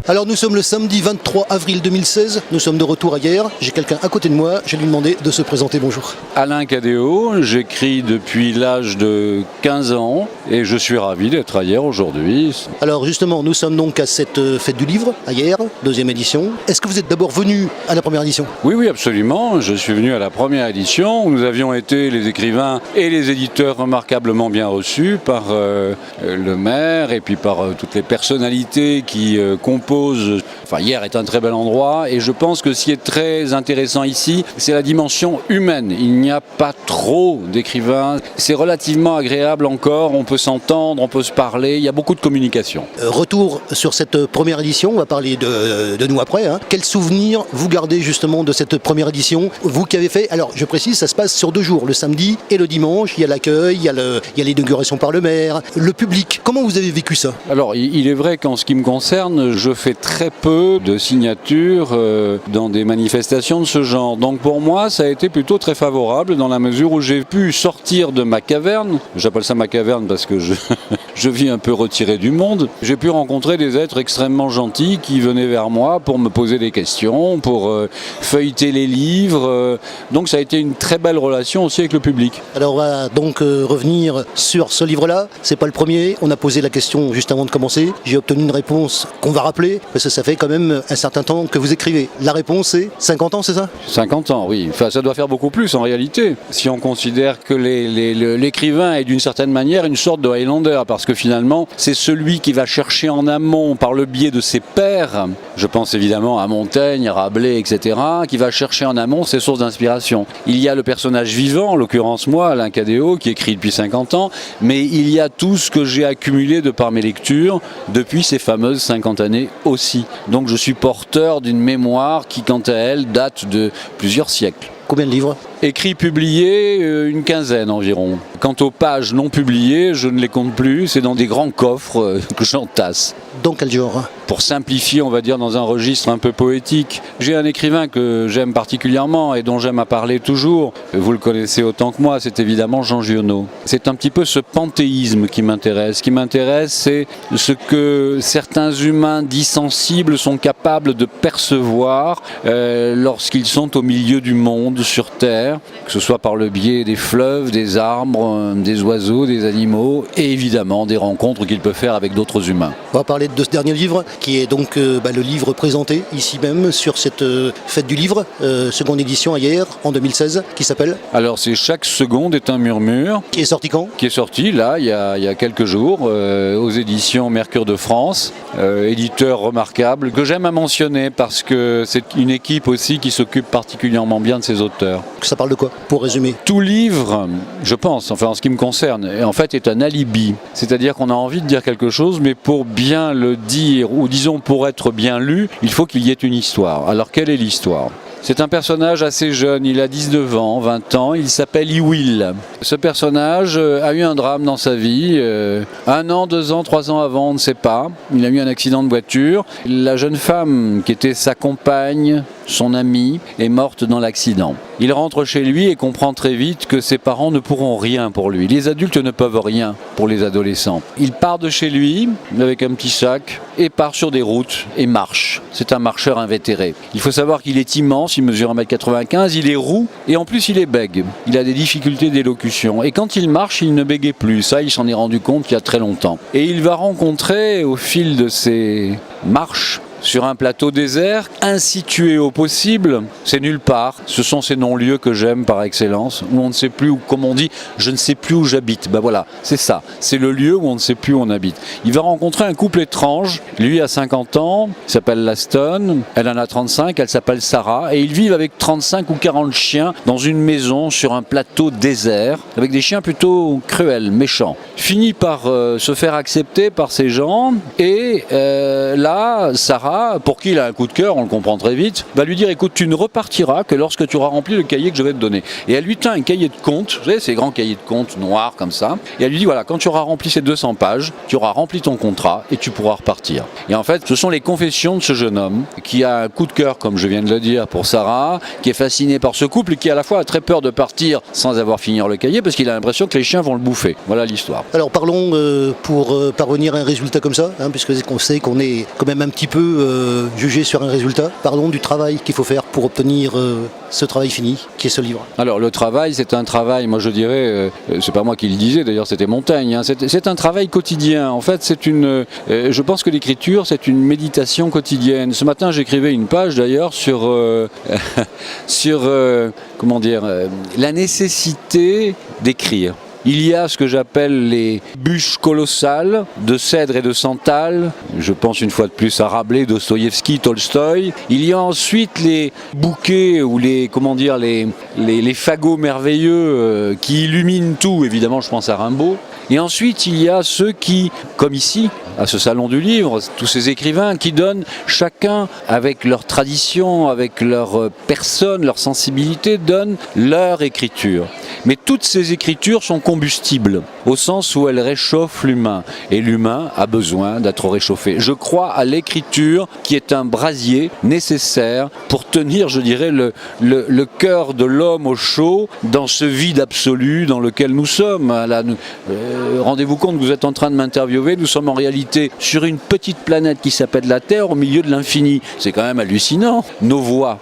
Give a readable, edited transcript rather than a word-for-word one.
Alors nous sommes le samedi 23 avril 2016, nous sommes de retour à Hyères. J'ai quelqu'un à côté de moi, je vais lui demander de se présenter. Bonjour. Alain Cadéot, j'écris depuis l'âge de 15 ans et je suis ravi d'être à Hyères aujourd'hui. Alors justement, nous sommes donc à cette fête du livre, à Hyères, deuxième édition. Est-ce que vous êtes d'abord venu à la première édition? Oui, absolument. Je suis venu à la première édition où nous avions été les écrivains et les éditeurs remarquablement bien reçus par le maire et puis par toutes les personnalités qui composent. Enfin, Hyères est un très bel endroit et je pense que ce qui est très intéressant ici, c'est la dimension humaine. Il n'y a pas trop d'écrivains. C'est relativement agréable encore. On peut s'entendre, on peut se parler. Il y a beaucoup de communication. Retour sur cette première édition. On va parler de nous après. Quels souvenirs vous gardez justement de cette première édition? Vous qui avez fait, alors je précise, ça se passe sur 2 jours, le samedi et le dimanche. Il y a l'accueil, il y a l'inauguration par le maire, le public. Comment vous avez vécu ça? Alors, il est vrai qu'en ce qui me concerne, je fais très peu de signatures dans des manifestations de ce genre. Donc pour moi, ça a été plutôt très favorable dans la mesure où j'ai pu sortir de ma caverne. J'appelle ça ma caverne parce que je vis un peu retiré du monde. J'ai pu rencontrer des êtres extrêmement gentils qui venaient vers moi pour me poser des questions, pour feuilleter les livres. Donc ça a été une très belle relation aussi avec le public. Alors on va donc revenir sur ce livre-là. C'est pas le premier. On a posé la question juste avant de commencer. J'ai obtenu une réponse qu'on va rappeler parce que ça fait quand même un certain temps que vous écrivez. La réponse c'est 50 ans, c'est ça? 50 ans, oui. Enfin, ça doit faire beaucoup plus en réalité. Si on considère que l'écrivain est d'une certaine manière une sorte de Highlander, parce que finalement, c'est celui qui va chercher en amont par le biais de ses pairs, je pense évidemment à Montaigne, à Rabelais, etc., qui va chercher en amont ses sources d'inspiration. Il y a le personnage vivant, en l'occurrence moi, Alain Cadéot, qui écrit depuis 50 ans, mais il y a tout ce que j'ai accumulé de par mes lectures depuis ces fameuses 50 années aussi. Donc je suis porteur d'une mémoire qui, quant à elle, date de plusieurs siècles. Combien de livres? Écrits, publiés, une quinzaine environ. Quant aux pages non publiées, je ne les compte plus, c'est dans des grands coffres que j'entasse. Dans quel genre? Pour simplifier, on va dire dans un registre un peu poétique. J'ai un écrivain que j'aime particulièrement et dont j'aime à parler toujours. Vous le connaissez autant que moi, c'est évidemment Jean Giono. C'est un petit peu ce panthéisme qui m'intéresse. Ce qui m'intéresse, c'est ce que certains humains dits sensibles sont capables de percevoir lorsqu'ils sont au milieu du monde, sur Terre, que ce soit par le biais des fleuves, des arbres, des oiseaux, des animaux et évidemment des rencontres qu'ils peuvent faire avec d'autres humains. On va parler de ce dernier livre qui est donc le livre présenté ici même sur cette fête du livre, seconde édition à Hyères en 2016, qui s'appelle? Alors c'est Chaque seconde est un murmure. Qui est sorti quand? Qui est sorti là, il y a quelques jours, aux éditions Mercure de France, éditeur remarquable, que j'aime à mentionner parce que c'est une équipe aussi qui s'occupe particulièrement bien de ses auteurs. Ça parle de quoi, pour résumer? Tout livre, je pense, enfin en ce qui me concerne, en fait est un alibi. C'est-à-dire qu'on a envie de dire quelque chose, mais pour bien le dire, ou disons pour être bien lu, il faut qu'il y ait une histoire. Alors quelle est l'histoire ? C'est un personnage assez jeune, il a 19 ans, 20 ans, il s'appelle Iwil. Ce personnage a eu un drame dans sa vie, 1 an, 2 ans, 3 ans avant, on ne sait pas. Il a eu un accident de voiture. La jeune femme qui était sa compagne, son amie, est morte dans l'accident. Il rentre chez lui et comprend très vite que ses parents ne pourront rien pour lui. Les adultes ne peuvent rien pour les adolescents. Il part de chez lui avec un petit sac et part sur des routes et marche. C'est un marcheur invétéré. Il faut savoir qu'il est immense, il mesure 1m95, il est roux et en plus il est bègue. Il a des difficultés d'élocution. Et quand il marche, il ne bégait plus. Ça, il s'en est rendu compte il y a très longtemps. Et il va rencontrer au fil de ses marches sur un plateau désert, insitué au possible, c'est nulle part. Ce sont ces non-lieux que j'aime par excellence, où on ne sait plus, comme on dit, je ne sais plus où j'habite. Ben voilà, c'est ça. C'est le lieu où on ne sait plus où on habite. Il va rencontrer un couple étrange. Lui a 50 ans, il s'appelle Laston, elle en a 35, elle s'appelle Sarah, et ils vivent avec 35 ou 40 chiens dans une maison sur un plateau désert, avec des chiens plutôt cruels, méchants. Finit par se faire accepter par ces gens, et là, Sarah, pour qui il a un coup de cœur, on le comprend très vite, va lui dire écoute, tu ne repartiras que lorsque tu auras rempli le cahier que je vais te donner. Et elle lui tend un cahier de compte, vous savez, ces grands cahiers de compte noirs comme ça, et elle lui dit voilà, quand tu auras rempli ces 200 pages, tu auras rempli ton contrat et tu pourras repartir. Et en fait, ce sont les confessions de ce jeune homme qui a un coup de cœur, comme je viens de le dire, pour Sarah, qui est fasciné par ce couple et qui à la fois a très peur de partir sans avoir fini le cahier parce qu'il a l'impression que les chiens vont le bouffer. Voilà l'histoire. Alors parlons pour parvenir à un résultat comme ça, puisque on sait qu'on est quand même un petit peu juger sur un résultat, parlons du travail qu'il faut faire pour obtenir ce travail fini, qui est ce livre. Alors le travail, c'est un travail, moi je dirais, c'est pas moi qui le disais, d'ailleurs c'était Montaigne, hein, c'est un travail quotidien. En fait, je pense que l'écriture, c'est une méditation quotidienne. Ce matin, j'écrivais une page d'ailleurs sur, la nécessité d'écrire. Il y a ce que j'appelle les bûches colossales de cèdre et de santal. Je pense une fois de plus à Rabelais, Dostoïevski, Tolstoï. Il y a ensuite les bouquets ou les fagots merveilleux qui illuminent tout. Évidemment, je pense à Rimbaud. Et ensuite, il y a ceux qui, comme ici, à ce salon du livre, tous ces écrivains qui donnent chacun, avec leur tradition, avec leur personne, leur sensibilité, donnent leur écriture. Mais toutes ces écritures sont combustibles, au sens où elles réchauffent l'humain. Et l'humain a besoin d'être réchauffé. Je crois à l'écriture qui est un brasier nécessaire pour tenir, je dirais, le cœur de l'homme au chaud dans ce vide absolu dans lequel nous sommes. Là, rendez-vous compte que vous êtes en train de m'interviewer, nous sommes en réalité sur une petite planète qui s'appelle la Terre au milieu de l'infini. C'est quand même hallucinant, nos voix.